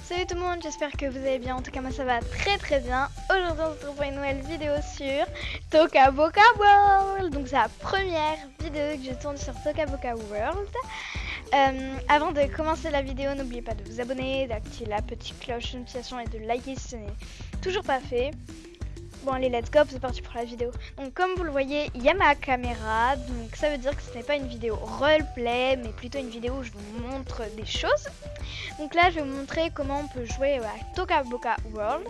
Salut tout le monde, j'espère que vous allez bien, en tout cas moi ça va très bien. Aujourd'hui on se retrouve pour une nouvelle vidéo sur Toca Boca World. Donc c'est la première vidéo que je tourne sur Toca Boca World. Avant de commencer la vidéo, n'oubliez pas de vous abonner, d'activer la petite cloche de notification et de liker si ce n'est toujours pas fait. Bon allez, let's go, c'est parti pour la vidéo. Donc comme vous le voyez, il y a ma caméra, donc ça veut dire que ce n'est pas une vidéo roleplay, mais plutôt une vidéo où je vous montre des choses. Donc là, je vais vous montrer comment on peut jouer à Toca Boca World.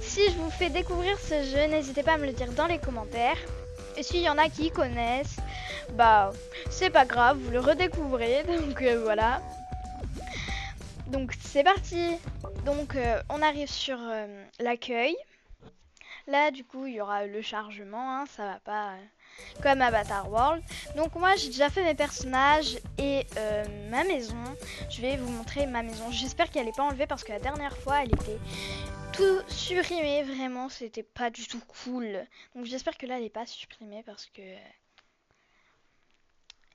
Si je vous fais découvrir ce jeu, n'hésitez pas à me le dire dans les commentaires. Et s'il y en a qui connaissent, bah c'est pas grave, vous le redécouvrez. Donc voilà. Donc c'est parti. Donc on arrive sur l'accueil. Là, du coup, il y aura le chargement, hein, ça va pas comme Avatar World. Donc moi, j'ai déjà fait mes personnages et ma maison. Je vais vous montrer ma maison. J'espère qu'elle n'est pas enlevée parce que la dernière fois, elle était tout supprimée. Vraiment, c'était pas du tout cool. Donc j'espère que là, elle n'est pas supprimée parce que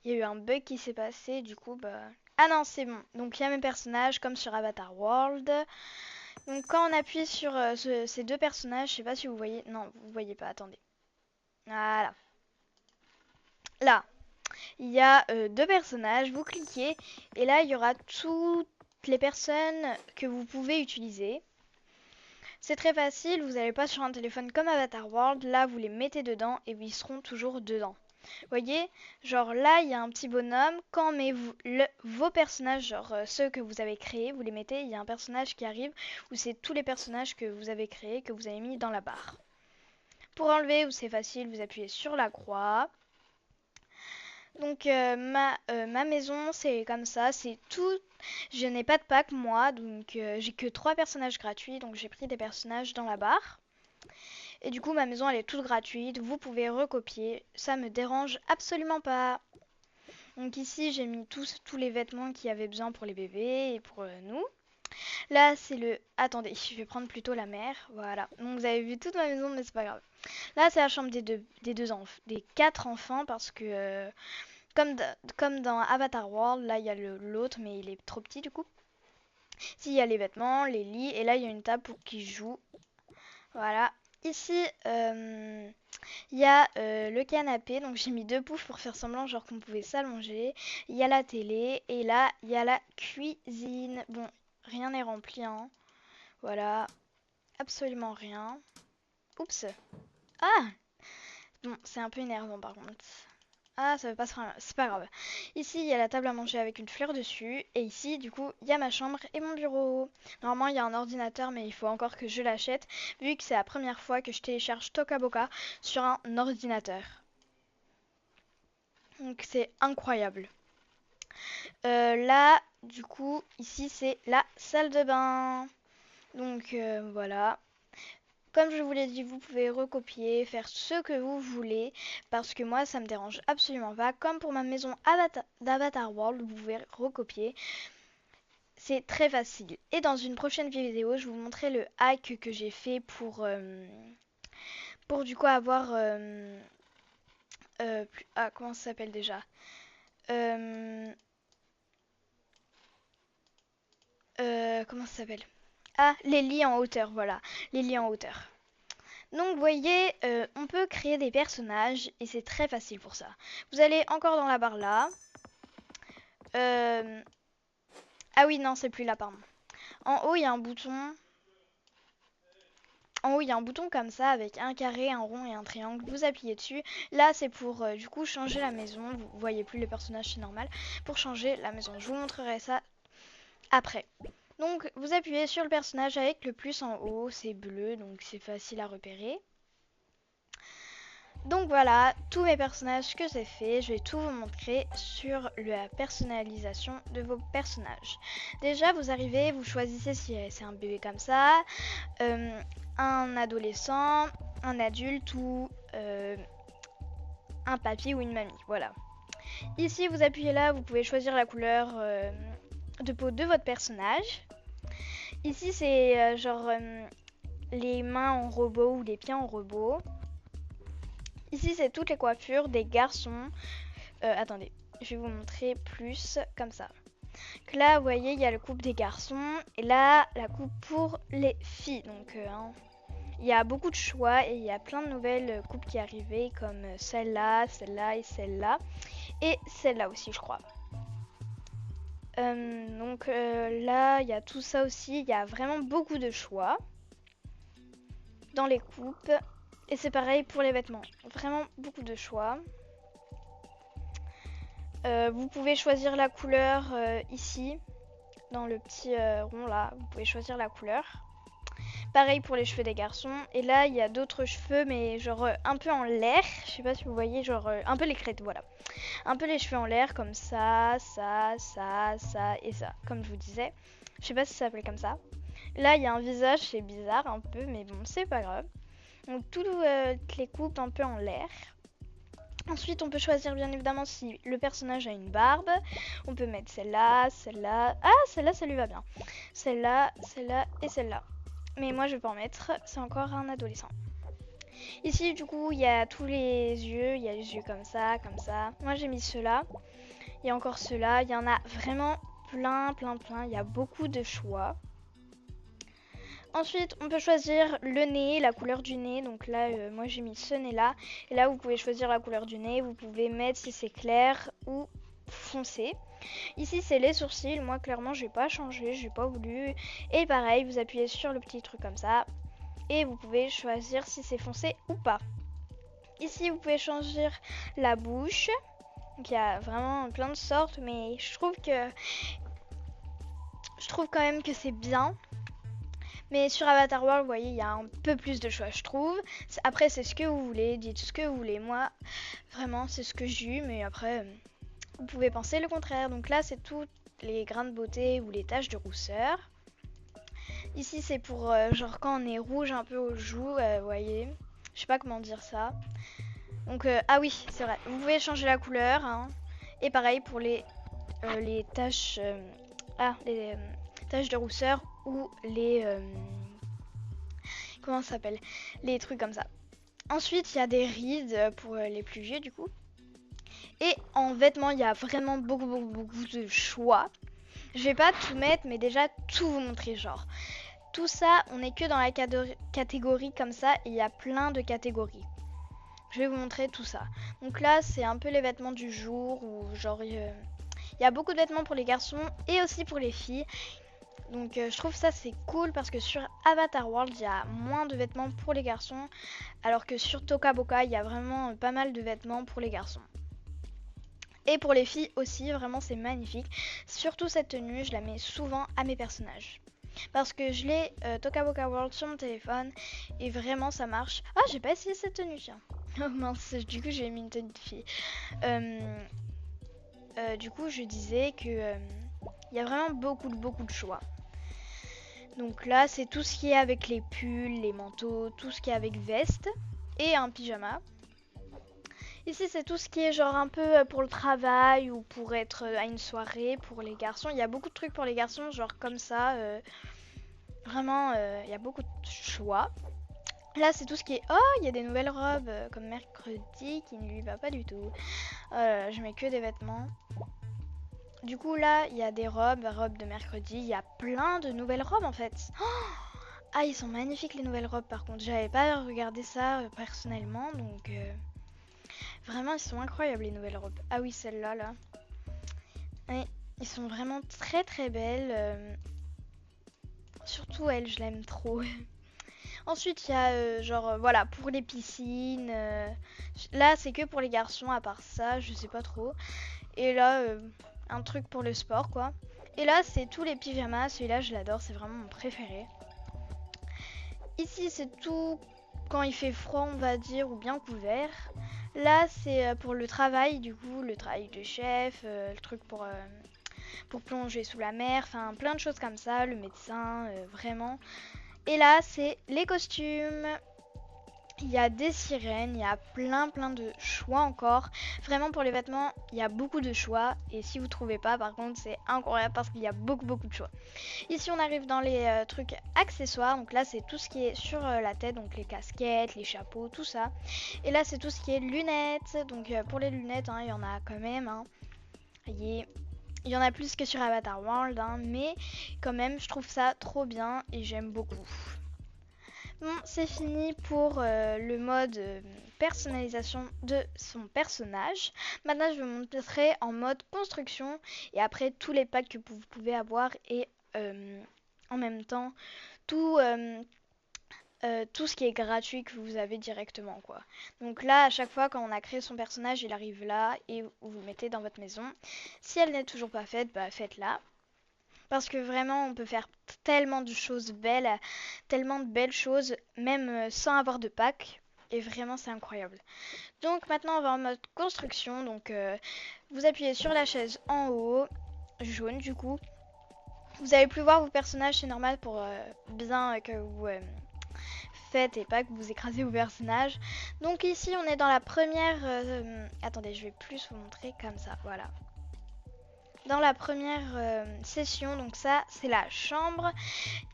il y a eu un bug qui s'est passé. Du coup, bah... Ah non, c'est bon. Donc il y a mes personnages comme sur Avatar World. Donc quand on appuie sur ces deux personnages, je sais pas si vous voyez. Non, vous voyez pas, attendez. Voilà. Là, il y a deux personnages, vous cliquez et là il y aura toutes les personnes que vous pouvez utiliser. C'est très facile, vous n'allez pas sur un téléphone comme Avatar World, là vous les mettez dedans et ils seront toujours dedans. Vous voyez, genre là il y a un petit bonhomme, quand on met vos personnages, genre ceux que vous avez créés, vous les mettez, il y a un personnage qui arrive où c'est tous les personnages que vous avez créés, que vous avez mis dans la barre. Pour enlever, c'est facile, vous appuyez sur la croix. Donc ma maison c'est comme ça, c'est tout. Je n'ai pas de pack moi, donc j'ai que 3 personnages gratuits, donc j'ai pris des personnages dans la barre. Et du coup ma maison elle est toute gratuite, vous pouvez recopier, ça me dérange absolument pas. Donc ici j'ai mis tous les vêtements qu'il y avait besoin pour les bébés et pour nous. Là c'est le... Attendez, je vais prendre plutôt la mer, voilà. Donc vous avez vu toute ma maison mais c'est pas grave. Là c'est la chambre des 4 enfants parce que... Comme dans Avatar World, là il y a l'autre mais il est trop petit du coup. Ici il y a les vêtements, les lits et là il y a une table pour qu'ils jouent. Voilà. Ici il y a le canapé, donc j'ai mis 2 poufs pour faire semblant genre qu'on pouvait s'allonger. Il y a la télé et là il y a la cuisine. Bon, rien n'est rempli hein. Voilà, absolument rien. Oups. Ah. Bon, c'est un peu énervant par contre. Ah, ça veut pas se faire. C'est pas grave. Ici, il y a la table à manger avec une fleur dessus. Et ici, du coup, il y a ma chambre et mon bureau. Normalement, il y a un ordinateur, mais il faut encore que je l'achète, vu que c'est la première fois que je télécharge Toca Boca sur un ordinateur. Donc, c'est incroyable. Là, du coup, ici, c'est la salle de bain. Donc, voilà. Comme je vous l'ai dit, vous pouvez recopier, faire ce que vous voulez, parce que moi, ça me dérange absolument pas. Comme pour ma maison d'Avatar World, vous pouvez recopier. C'est très facile. Et dans une prochaine vidéo, je vais vous montrer le hack que j'ai fait pour du coup avoir... comment ça s'appelle déjà comment ça s'appelle? Ah, les lits en hauteur, voilà. Les lits en hauteur. Donc vous voyez, on peut créer des personnages et c'est très facile pour ça. Vous allez encore dans la barre là. Ah oui, non, c'est plus là, pardon. En haut, il y a un bouton. En haut, il y a un bouton comme ça avec un carré, un rond et un triangle. Vous appuyez dessus. Là, c'est pour du coup changer la maison. Vous voyez plus les personnages, c'est normal. Pour changer la maison. Je vous montrerai ça après. Donc, vous appuyez sur le personnage avec le plus en haut. C'est bleu, donc c'est facile à repérer. Donc voilà, tous mes personnages que j'ai fait, je vais tout vous montrer sur la personnalisation de vos personnages. Déjà, vous arrivez, vous choisissez si c'est un bébé comme ça, un adolescent, un adulte ou un papy ou une mamie, voilà. Ici, vous appuyez là, vous pouvez choisir la couleur de peau de votre personnage. Ici, c'est genre les mains en robot ou les pieds en robot. Ici, c'est toutes les coiffures des garçons. Attendez, je vais vous montrer plus comme ça. Donc là, vous voyez, il y a le coupe des garçons et là, la coupe pour les filles. Donc, il y a beaucoup de choix et il y a plein de nouvelles coupes qui arrivaient comme celle-là, celle-là et celle-là. Et celle-là aussi, je crois. Donc là, il y a tout ça aussi. Il y a vraiment beaucoup de choix dans les coupes. Et c'est pareil pour les vêtements. Vraiment beaucoup de choix. Vous pouvez choisir la couleur ici. Dans le petit rond là, vous pouvez choisir la couleur. Pareil pour les cheveux des garçons. Et là, il y a d'autres cheveux, mais genre un peu en l'air. Je sais pas si vous voyez, genre un peu les crêtes, voilà. Un peu les cheveux en l'air, comme ça, ça, ça, ça et ça. Comme je vous disais. Je sais pas si ça s'appelle comme ça. Là, il y a un visage, c'est bizarre un peu, mais bon, c'est pas grave. Donc, toutes les coupes un peu en l'air. Ensuite, on peut choisir bien évidemment si le personnage a une barbe. On peut mettre celle-là, celle-là. Ah, celle-là, ça lui va bien. Celle-là, celle-là et celle-là. Mais moi, je vais pas en mettre. C'est encore un adolescent. Ici, du coup, il y a tous les yeux. Il y a les yeux comme ça, comme ça. Moi, j'ai mis ceux-là. Il y a encore ceux-là. Il y en a vraiment plein, plein, plein. Il y a beaucoup de choix. Ensuite, on peut choisir le nez, la couleur du nez. Donc là, moi j'ai mis ce nez-là. Et là, vous pouvez choisir la couleur du nez. Vous pouvez mettre si c'est clair ou foncé. Ici, c'est les sourcils. Moi, clairement, j'ai pas changé, j'ai pas voulu. Et pareil, vous appuyez sur le petit truc comme ça. Et vous pouvez choisir si c'est foncé ou pas. Ici, vous pouvez choisir la bouche. Donc il y a vraiment plein de sortes. Mais je trouve quand même que c'est bien. Mais sur Avatar World, vous voyez, il y a un peu plus de choix, je trouve. Après, c'est ce que vous voulez, dites ce que vous voulez. Moi, vraiment, c'est ce que j'ai eu, mais après, vous pouvez penser le contraire. Donc là, c'est toutes les grains de beauté ou les taches de rousseur. Ici, c'est pour, genre, quand on est rouge un peu aux joues, vous voyez. Je sais pas comment dire ça. Donc, ah oui, c'est vrai. Vous pouvez changer la couleur, hein. Et pareil pour les taches... les taches de rousseur ou les comment ça s'appelle, les trucs comme ça. Ensuite, il y a des rides pour les plus vieux du coup. Et en vêtements, il y a vraiment beaucoup de choix. Je vais pas tout mettre, mais déjà tout vous montrer, genre. Tout ça, on n'est que dans la catégorie comme ça, et il y a plein de catégories. Je vais vous montrer tout ça. Donc là, c'est un peu les vêtements du jour, ou genre, il y a beaucoup de vêtements pour les garçons et aussi pour les filles. Donc je trouve ça c'est cool parce que sur Avatar World il y a moins de vêtements pour les garçons alors que sur Toca Boca il y a vraiment pas mal de vêtements pour les garçons. Et pour les filles aussi, vraiment c'est magnifique. Surtout cette tenue, je la mets souvent à mes personnages. Parce que je l'ai Toca Boca World sur mon téléphone et vraiment ça marche. Ah, j'ai pas essayé cette tenue, tiens. Oh mince, du coup j'ai mis une tenue de fille. Du coup je disais que il y a vraiment beaucoup de choix. Donc là, c'est tout ce qui est avec les pulls, les manteaux, tout ce qui est avec veste et un pyjama. Ici, c'est tout ce qui est genre un peu pour le travail ou pour être à une soirée pour les garçons. Il y a beaucoup de trucs pour les garçons, genre comme ça. Vraiment, il y a beaucoup de choix. Là, c'est tout ce qui est... Oh, il y a des nouvelles robes comme mercredi qui ne lui va pas du tout. Je mets que des vêtements. Du coup, là, il y a des robes de mercredi. Il y a plein de nouvelles robes, en fait. Oh, ah, ils sont magnifiques, les nouvelles robes, par contre. J'avais pas regardé ça personnellement, donc... Vraiment, ils sont incroyables, les nouvelles robes. Ah oui, celle-là, là. Oui, ils sont vraiment très belles. Surtout elle, je l'aime trop. Ensuite, il y a, genre, voilà, pour les piscines. Là, c'est que pour les garçons, à part ça, je sais pas trop. Et là... un truc pour le sport quoi. Et là c'est tous les pyjamas, celui-là je l'adore, c'est vraiment mon préféré. Ici c'est tout quand il fait froid on va dire ou bien couvert. Là c'est pour le travail du coup, le travail de chef, le truc pour plonger sous la mer, enfin plein de choses comme ça, le médecin, vraiment. Et là c'est les costumes. Il y a des sirènes, il y a plein de choix encore. Vraiment pour les vêtements, il y a beaucoup de choix. Et si vous trouvez pas, par contre, c'est incroyable parce qu'il y a beaucoup de choix. Ici, on arrive dans les trucs accessoires. Donc là, c'est tout ce qui est sur la tête. Donc les casquettes, les chapeaux, tout ça. Et là, c'est tout ce qui est lunettes. Donc pour les lunettes, hein, il y en a quand même. Hein. Vous voyez, Il y en a plus que sur Avatar World, hein, mais quand même, je trouve ça trop bien et j'aime beaucoup. Bon, c'est fini pour le mode personnalisation de son personnage. Maintenant, je vais vous montrer en mode construction et après tous les packs que vous pouvez avoir et en même temps tout, tout ce qui est gratuit que vous avez directement, quoi. Donc là, à chaque fois, quand on a créé son personnage, il arrive là et vous le mettez dans votre maison. Si elle n'est toujours pas faite, bah faites-la. Parce que vraiment, on peut faire tellement de choses belles, tellement de belles choses, même sans avoir de pack. Et vraiment, c'est incroyable. Donc maintenant, on va en mode construction. Donc, vous appuyez sur la chaise en haut, jaune du coup. Vous avez plus voir vos personnages, c'est normal pour bien que vous faites et pas que vous écrasez vos personnages. Donc ici, on est dans la première... attendez, je vais plus vous montrer comme ça, voilà. Dans la première session, donc ça c'est la chambre.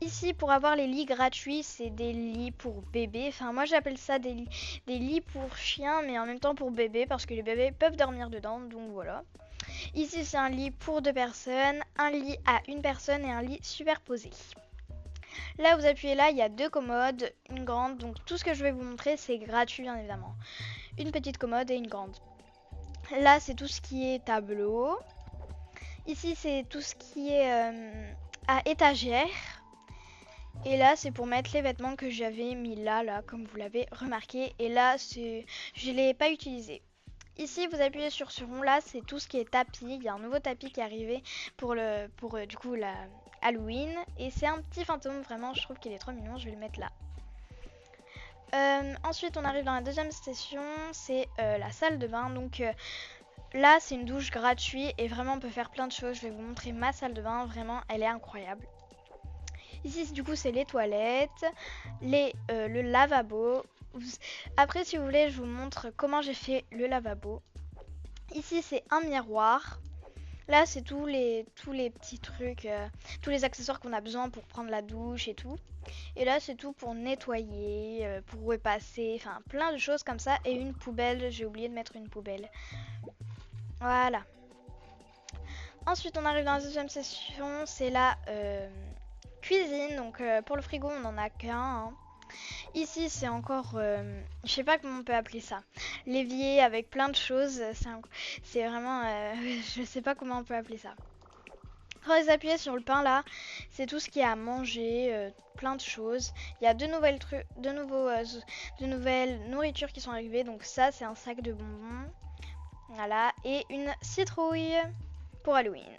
Ici pour avoir les lits gratuits, c'est des lits pour bébés. Enfin moi j'appelle ça des lits pour chiens, mais en même temps pour bébés parce que les bébés peuvent dormir dedans, donc voilà. Ici c'est un lit pour 2 personnes, un lit à une personne et un lit superposé. Là vous appuyez là, il y a 2 commodes, une grande, donc tout ce que je vais vous montrer c'est gratuit bien évidemment. Une petite commode et une grande. Là c'est tout ce qui est tableau. Ici, c'est tout ce qui est à étagère. Et là, c'est pour mettre les vêtements que j'avais mis là, comme vous l'avez remarqué. Et là, je ne l'ai pas utilisé. Ici, vous appuyez sur ce rond-là, c'est tout ce qui est tapis. Il y a un nouveau tapis qui est arrivé pour du coup, la Halloween. Et c'est un petit fantôme, vraiment, je trouve qu'il est trop mignon. Je vais le mettre là. Ensuite, on arrive dans la deuxième station, c'est la salle de bain. Donc... là, c'est une douche gratuite et vraiment on peut faire plein de choses. Je vais vous montrer ma salle de bain, vraiment elle est incroyable. Ici du coup c'est les toilettes, le lavabo. Après si vous voulez je vous montre comment j'ai fait le lavabo. Ici c'est un miroir. Là c'est tous les petits trucs, tous les accessoires qu'on a besoin pour prendre la douche et tout. Et là c'est tout pour nettoyer, pour repasser, enfin plein de choses comme ça. Et une poubelle, j'ai oublié de mettre une poubelle. Voilà. Ensuite, on arrive dans la deuxième session, c'est la cuisine. Donc, pour le frigo, on n'en a qu'un. Hein. Ici, c'est encore, je sais pas comment on peut appeler ça, l'évier avec plein de choses. C'est vraiment, je sais pas comment on peut appeler ça. Quand vous appuyez sur le pain là, c'est tout ce qui est à manger, plein de choses. Il y a de nouvelles nourritures qui sont arrivées. Donc ça, c'est un sac de bonbons. Voilà, et une citrouille pour Halloween.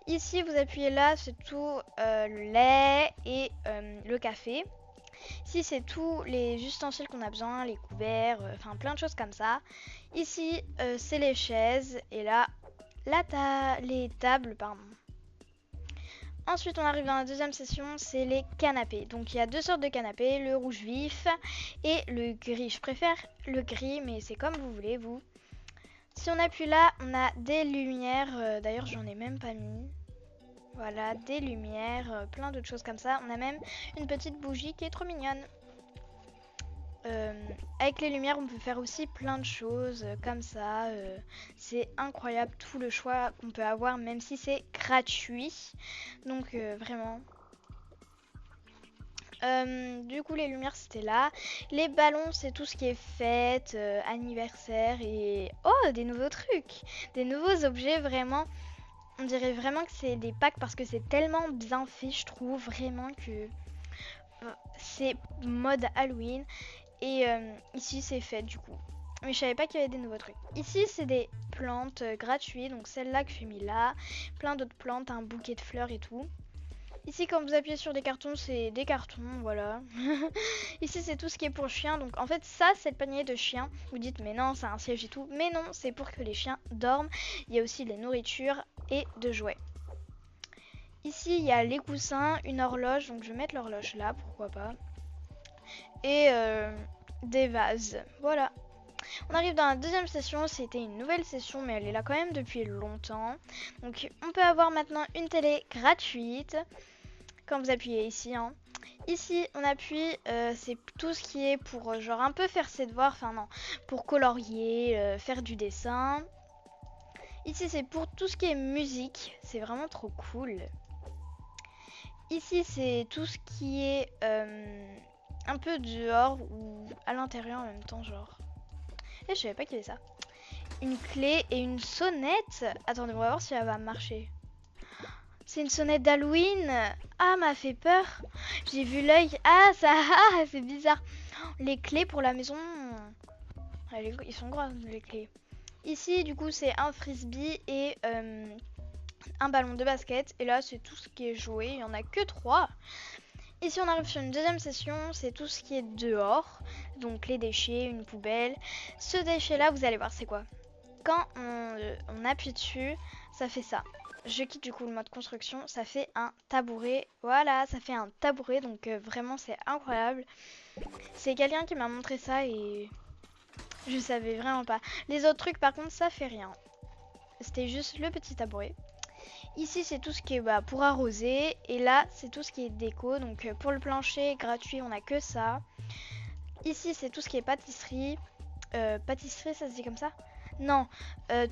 Ici, vous appuyez là, c'est tout le lait et le café. Ici, c'est tous les ustensiles qu'on a besoin, les couverts, enfin plein de choses comme ça. Ici, c'est les chaises et là, les tables, pardon. Ensuite, on arrive dans la deuxième session, c'est les canapés. Donc, il y a 2 sortes de canapés, le rouge vif et le gris. Je préfère le gris, mais c'est comme vous voulez, vous. Si on appuie là, on a des lumières. D'ailleurs, j'en ai même pas mis. Voilà, des lumières, plein d'autres choses comme ça. On a même une petite bougie qui est trop mignonne. Avec les lumières, on peut faire aussi plein de choses comme ça. C'est incroyable tout le choix qu'on peut avoir, même si c'est gratuit. Donc, vraiment... du coup les lumières c'était là. Les ballons c'est tout ce qui est fête, anniversaire et... Oh des nouveaux trucs, des nouveaux objets vraiment. On dirait vraiment que c'est des packs parce que c'est tellement bien fait je trouve vraiment que c'est mode Halloween. Et ici c'est fête du coup. Mais je savais pas qu'il y avait des nouveaux trucs. Ici c'est des plantes gratuites, donc celle-là que j'ai mis là. Plein d'autres plantes, un bouquet de fleurs et tout. Ici, quand vous appuyez sur des cartons, c'est des cartons, voilà. Ici, c'est tout ce qui est pour chiens. Donc, en fait, ça, c'est le panier de chiens. Vous dites, mais non, c'est un siège et tout. Mais non, c'est pour que les chiens dorment. Il y a aussi de la nourriture et de jouets. Ici, il y a les coussins, une horloge. Donc, je vais mettre l'horloge là, pourquoi pas. Et des vases. Voilà. On arrive dans la deuxième session. C'était une nouvelle session, mais elle est là quand même depuis longtemps. Donc, on peut avoir maintenant une télé gratuite. Quand vous appuyez ici, hein. Ici on appuie, c'est tout ce qui est pour genre un peu faire ses devoirs, enfin non, pour colorier, faire du dessin. Ici, c'est pour tout ce qui est musique. C'est vraiment trop cool. Ici, c'est tout ce qui est un peu dehors ou à l'intérieur en même temps, genre. Et je savais pas qu'il y avait ça. Une clé et une sonnette. Attendez, on va voir si elle va marcher. C'est une sonnette d'Halloween. Ah, m'a fait peur. J'ai vu l'œil. Ah, ça, ah, c'est bizarre. Les clés pour la maison. Ils sont grands, les clés. Ici, du coup, c'est un frisbee et un ballon de basket. Et là, c'est tout ce qui est joué. Il n'y en a que 3. Ici, on arrive sur une deuxième session. C'est tout ce qui est dehors. Donc, les déchets, une poubelle. Ce déchet-là, vous allez voir, c'est quoi? Quand on appuie dessus, ça fait ça. Je quitte du coup le mode construction. Ça fait un tabouret. Voilà, ça fait un tabouret. Donc, vraiment, c'est incroyable. C'est quelqu'un qui m'a montré ça et je savais vraiment pas. Les autres trucs, par contre, ça fait rien. C'était juste le petit tabouret. Ici, c'est tout ce qui est pour arroser. Et là, c'est tout ce qui est déco. Donc, pour le plancher gratuit, on a que ça. Ici, c'est tout ce qui est pâtisserie. Pâtisserie, ça se dit comme ça? Non,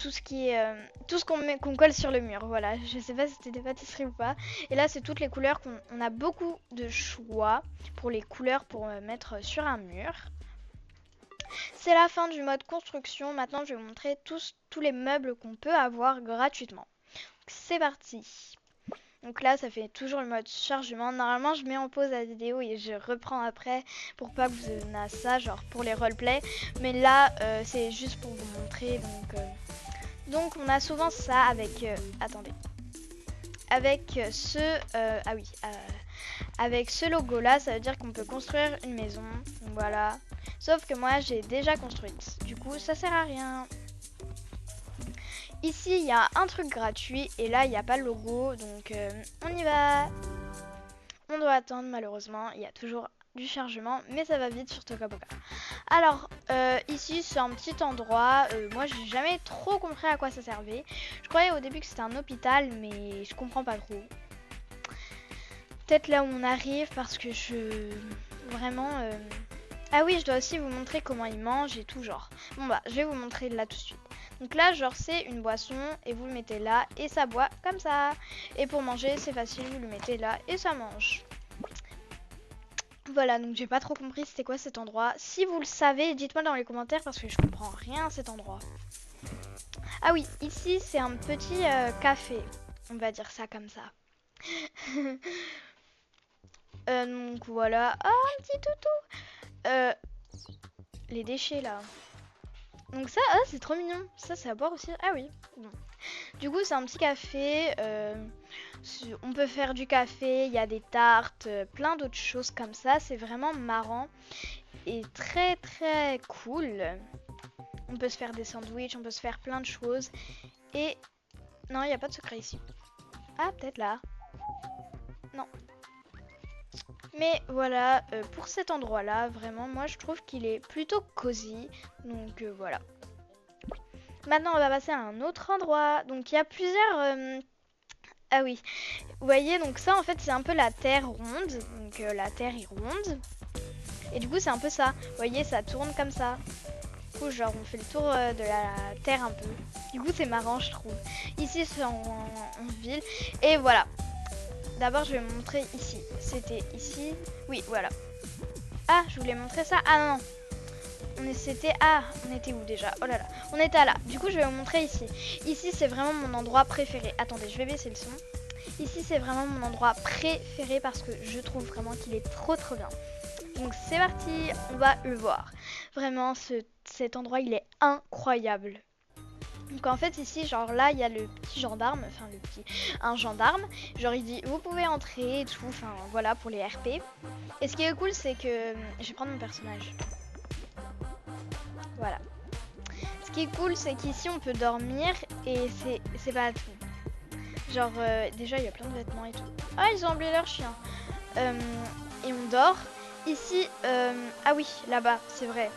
tout ce qui est tout ce qu'on colle sur le mur. Voilà, je sais pas si c'était des pâtisseries ou pas. Et là, c'est toutes les couleurs on a beaucoup de choix pour les couleurs pour mettre sur un mur. C'est la fin du mode construction. Maintenant, je vais vous montrer tous les meubles qu'on peut avoir gratuitement. C'est parti. Donc là, ça fait toujours le mode chargement. Normalement, je mets en pause la vidéo et je reprends après pour pas que vous ayez ça, genre pour les roleplays. Mais là, c'est juste pour vous montrer. Donc on a souvent ça avec... attendez. Avec avec ce logo-là, ça veut dire qu'on peut construire une maison. Donc voilà. Sauf que moi, j'ai déjà construite. Du coup, ça sert à rien. Ici, il y a un truc gratuit et là, il n'y a pas le logo. Donc, on y va. On doit attendre, malheureusement. Il y a toujours du chargement, mais ça va vite sur Toca Boca. Alors, ici, c'est un petit endroit. Moi, j'ai jamais trop compris à quoi ça servait. Je croyais au début que c'était un hôpital, mais je comprends pas trop. Peut-être là où on arrive, parce que vraiment... Ah oui, je dois aussi vous montrer comment ils mangent et tout, genre. Bon, bah, je vais vous montrer là tout de suite. Donc là, genre, c'est une boisson et vous le mettez là et ça boit comme ça. Et pour manger, c'est facile, vous le mettez là et ça mange. Voilà, donc j'ai pas trop compris c'était quoi cet endroit. Si vous le savez, dites-moi dans les commentaires parce que je comprends rien à cet endroit. Ah oui, ici, c'est un petit café. On va dire ça comme ça. Donc voilà. Ah, un petit toutou. Les déchets là. Donc ça, ah, c'est trop mignon. Ça, c'est à boire aussi. Ah oui. Bon. Du coup, c'est un petit café. On peut faire du café. Il y a des tartes, plein d'autres choses comme ça. C'est vraiment marrant et très très cool. On peut se faire des sandwichs. On peut se faire plein de choses. Et non, il n'y a pas de secret ici. Ah, peut-être là. Non. Mais voilà, pour cet endroit-là, vraiment, moi, je trouve qu'il est plutôt cosy. Donc, voilà. Maintenant, on va passer à un autre endroit. Donc, il y a plusieurs... Ah oui, vous voyez, donc ça, en fait, c'est un peu la terre ronde. Donc, la terre est ronde. Et du coup, c'est un peu ça. Vous voyez, ça tourne comme ça. Du coup, genre, on fait le tour de la terre un peu. Du coup, c'est marrant, je trouve. Ici, c'est en ville. Et voilà. D'abord, je vais vous montrer ici. C'était ici. Oui, voilà. Ah, je voulais montrer ça. Ah non. On était où déjà? Oh là là. On était là. Du coup, je vais vous montrer ici. Ici, c'est vraiment mon endroit préféré. Attendez, je vais baisser le son. Ici, c'est vraiment mon endroit préféré parce que je trouve vraiment qu'il est trop trop bien. Donc, c'est parti. On va le voir. Vraiment, cet endroit, il est incroyable. Donc en fait ici genre là il y a le petit gendarme, enfin un gendarme, genre il dit vous pouvez entrer et tout, enfin voilà pour les RP. Et ce qui est cool c'est que, je vais prendre mon personnage, voilà. Ce qui est cool c'est qu'ici on peut dormir et c'est pas tout. Genre déjà il y a plein de vêtements et tout. Ah ils ont oublié leur chien. Et on dort. Ici, ah oui là-bas c'est vrai.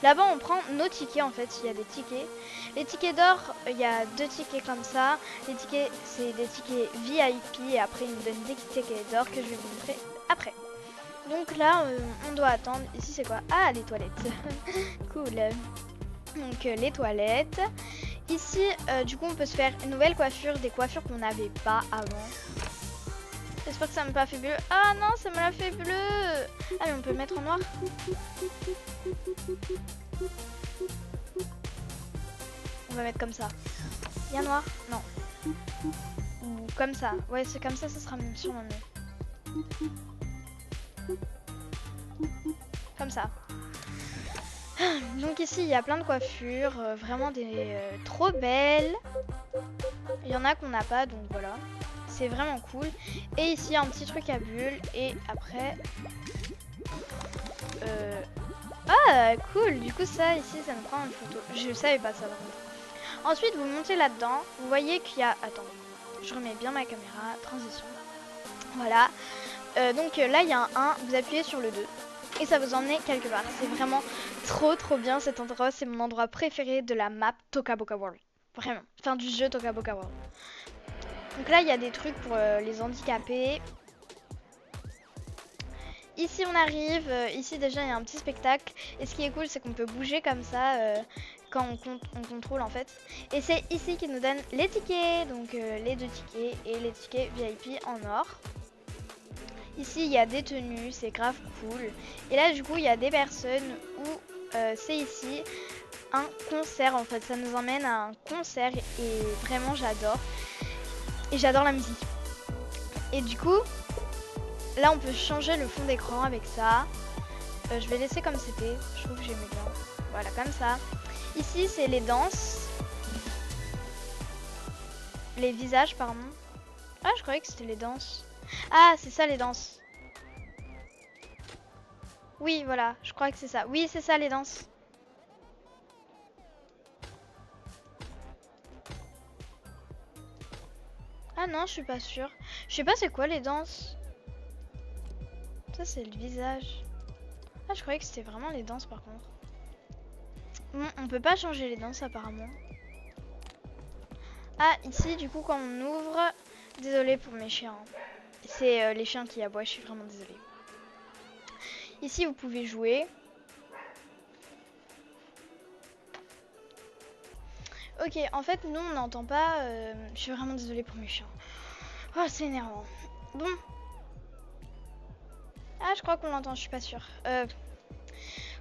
Là-bas, on prend nos tickets en fait, il y a des tickets. Les tickets d'or, il y a 2 tickets comme ça. Les tickets, c'est des tickets VIP et après, ils nous donnent des tickets d'or que je vais vous montrer après. Donc là, on doit attendre. Ici, c'est quoi? Ah, les toilettes. Cool. Donc, les toilettes. Ici, du coup, on peut se faire une nouvelle coiffure, des coiffures qu'on n'avait pas avant. J'espère que ça m'a pas fait bleu. Ah non, ça me l'a fait bleu. Ah mais on peut le mettre en noir. On va mettre comme ça. Bien noir? Non. Ou comme ça. Ouais, c'est comme ça sera sûrement mieux. Comme ça. Donc ici, il y a plein de coiffures. Vraiment des trop belles. Il y en a qu'on n'a pas, donc voilà. C'est vraiment cool. Et ici, un petit truc à bulles. Et après... Ah, cool. Du coup, ça, ici, ça nous prend une photo. Je savais pas ça, par contre. Ensuite, vous montez là-dedans. Vous voyez qu'il y a... Attends, je remets bien ma caméra. Transition. Voilà. Donc là, il y a un 1. Vous appuyez sur le 2. Et ça vous emmène quelque part. C'est vraiment trop bien cet endroit. C'est mon endroit préféré de la map Toca Boca World. Vraiment. Enfin, du jeu Toca Boca World. Donc là, il y a des trucs pour les handicapés. Ici, on arrive. Ici, déjà, il y a un petit spectacle. Et ce qui est cool, c'est qu'on peut bouger comme ça quand on contrôle, en fait. Et c'est ici qu'ils nous donnent les tickets. Donc, les 2 tickets et les tickets VIP en or. Ici, il y a des tenues. C'est grave cool. Et là, du coup, il y a des personnes où c'est ici un concert, en fait. Ça nous emmène à un concert. Et vraiment, j'adore. Et j'adore la musique. Et du coup... Là, on peut changer le fond d'écran avec ça. Je vais laisser comme c'était. Je trouve que j'aimais bien. Voilà, comme ça. Ici, c'est les danses. Les visages, pardon. Ah, je croyais que c'était les danses. Ah, c'est ça, les danses. Oui, voilà. Je crois que c'est ça. Oui, c'est ça, les danses. Ah non, je suis pas sûre. Je sais pas c'est quoi les danses. Ça, c'est le visage. Ah, je croyais que c'était vraiment les danses, par contre. Bon, on peut pas changer les danses, apparemment. Ah, ici, du coup, quand on ouvre... Désolée pour mes chiens. C'est les chiens qui aboient, je suis vraiment désolée. Ici, vous pouvez jouer. Ok, en fait, nous, on n'entend pas... Je suis vraiment désolée pour mes chiens. Oh, c'est énervant. Bon. Ah, je crois qu'on l'entend, je suis pas sûre.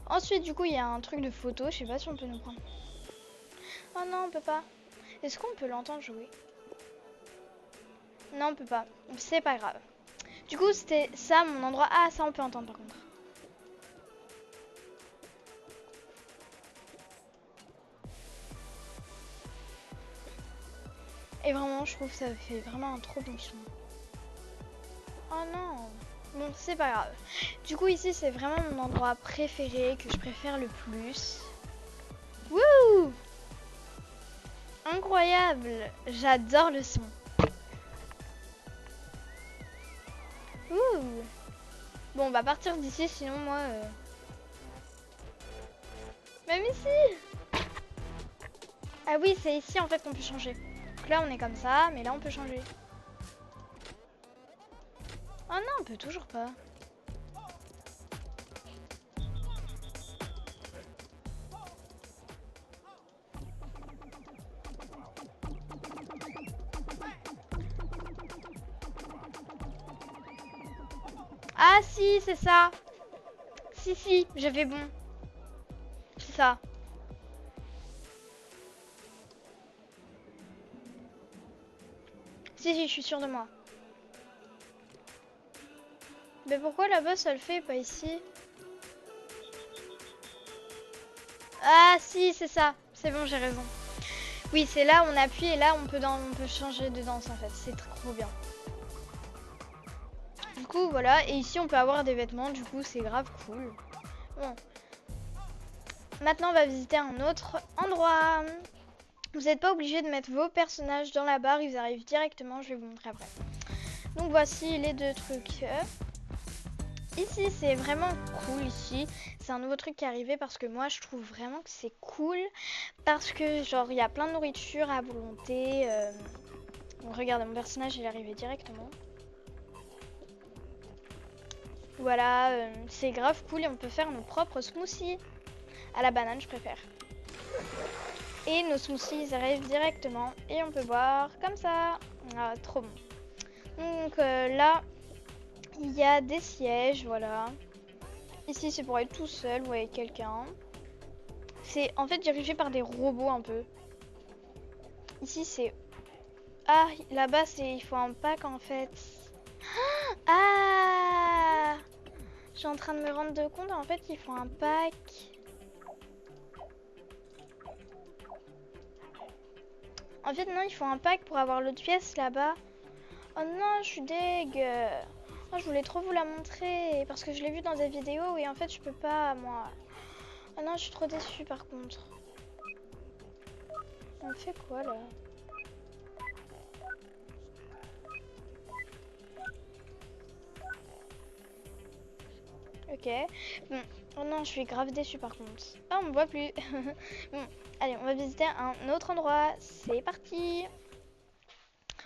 Ensuite, du coup, il y a un truc de photo. Je sais pas si on peut nous prendre. Oh non, on peut pas. Est-ce qu'on peut l'entendre jouer? Non, on peut pas. C'est pas grave. Du coup, c'était ça, mon endroit. Ah, ça, on peut entendre, par contre. Et vraiment, je trouve que ça fait vraiment un trop bon son. Oh non. Bon, c'est pas grave. Du coup, ici, c'est vraiment mon endroit préféré, que je préfère le plus. Wouh! Incroyable! J'adore le son. Ouh! Bon, on va partir d'ici, sinon moi... Même ici! Ah oui, c'est ici en fait qu'on peut changer. Donc là, on est comme ça, mais là, on peut changer. Oh non, on peut toujours pas. Ah si, c'est ça. Si, j'avais bon. C'est ça. Si, je suis sûre de moi. Mais pourquoi là-bas ça le fait, pas ici? Ah si, c'est ça. C'est bon, j'ai raison. Oui, c'est là, on appuie et là, on peut changer de danse en fait. C'est trop bien. Du coup, voilà. Et ici, on peut avoir des vêtements. Du coup, c'est grave cool. Bon. Maintenant, on va visiter un autre endroit. Vous n'êtes pas obligé de mettre vos personnages dans la barre. Ils arrivent directement. Je vais vous montrer après. Donc, voici les 2 trucs. Ici, c'est vraiment cool. Ici, c'est un nouveau truc qui est arrivé parce que moi, je trouve vraiment que c'est cool. Parce que, genre, il y a plein de nourriture à volonté. Donc, regardez, mon personnage, il est arrivé directement. Voilà, c'est grave cool et on peut faire nos propres smoothies. À la banane, je préfère. Et nos smoothies ils arrivent directement et on peut boire comme ça. Ah, trop bon. Donc là, il y a des sièges, voilà. Ici, c'est pour être tout seul ou avec quelqu'un. C'est en fait dirigé par des robots un peu. Ici, c'est... Ah, là-bas, c'est il faut un pack en fait. Ah, je suis en train de me rendre compte, en fait, il faut un pack. En fait, non, il faut un pack pour avoir l'autre pièce là-bas. Oh non, je suis deg. Oh, je voulais trop vous la montrer parce que je l'ai vu dans des vidéos et en fait, je peux pas, moi. Oh non, je suis trop déçue par contre. On fait quoi là? Ok. Bon. Oh non, je suis grave déçue par contre. Ah, on me voit plus. Bon, allez, on va visiter un autre endroit. C'est parti.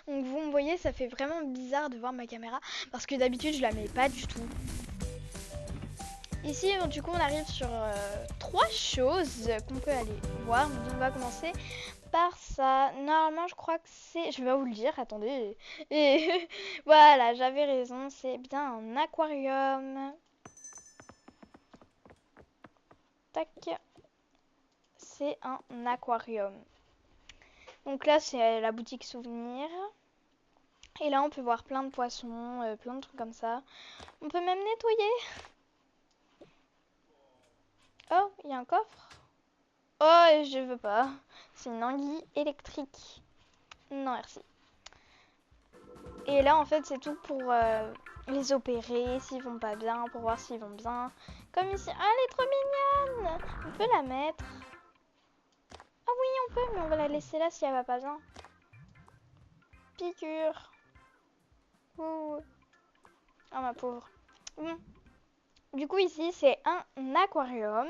Donc vous me voyez, ça fait vraiment bizarre de voir ma caméra parce que d'habitude je la mets pas du tout. Ici, du coup, on arrive sur 3 choses qu'on peut aller voir. Donc on va commencer par ça. Normalement, je crois que c'est... Je vais vous le dire, attendez. Et voilà, j'avais raison, c'est bien un aquarium. Tac. C'est un aquarium. Donc là, c'est la boutique souvenir. Et là, on peut voir plein de poissons, plein de trucs comme ça. On peut même nettoyer. Oh, il y a un coffre. Oh, je veux pas. C'est une anguille électrique. Non, merci. Et là, en fait, c'est tout pour les opérer, s'ils vont pas bien, pour voir s'ils vont bien. Comme ici. Ah, elle est trop mignonne. On peut la mettre. Ah oui, on peut, mais on va la laisser là si elle va pas bien. Piqûre. Ouh. Oh, ma pauvre. Bon. Du coup, ici, c'est un aquarium.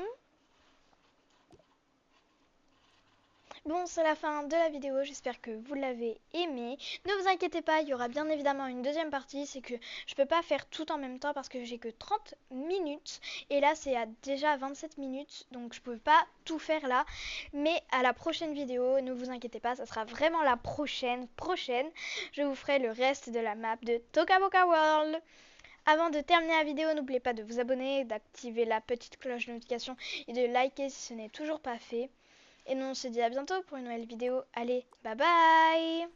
Bon, c'est la fin de la vidéo, j'espère que vous l'avez aimé. Ne vous inquiétez pas, il y aura bien évidemment une deuxième partie. C'est que je peux pas faire tout en même temps parce que j'ai que 30 minutes. Et là, c'est déjà 27 minutes, donc je peux pas tout faire là. Mais à la prochaine vidéo, ne vous inquiétez pas, ça sera vraiment la prochaine. Je vous ferai le reste de la map de Toca Boca World. Avant de terminer la vidéo, n'oubliez pas de vous abonner, d'activer la petite cloche de notification et de liker si ce n'est toujours pas fait. Et nous on se dit à bientôt pour une nouvelle vidéo. Allez, bye bye!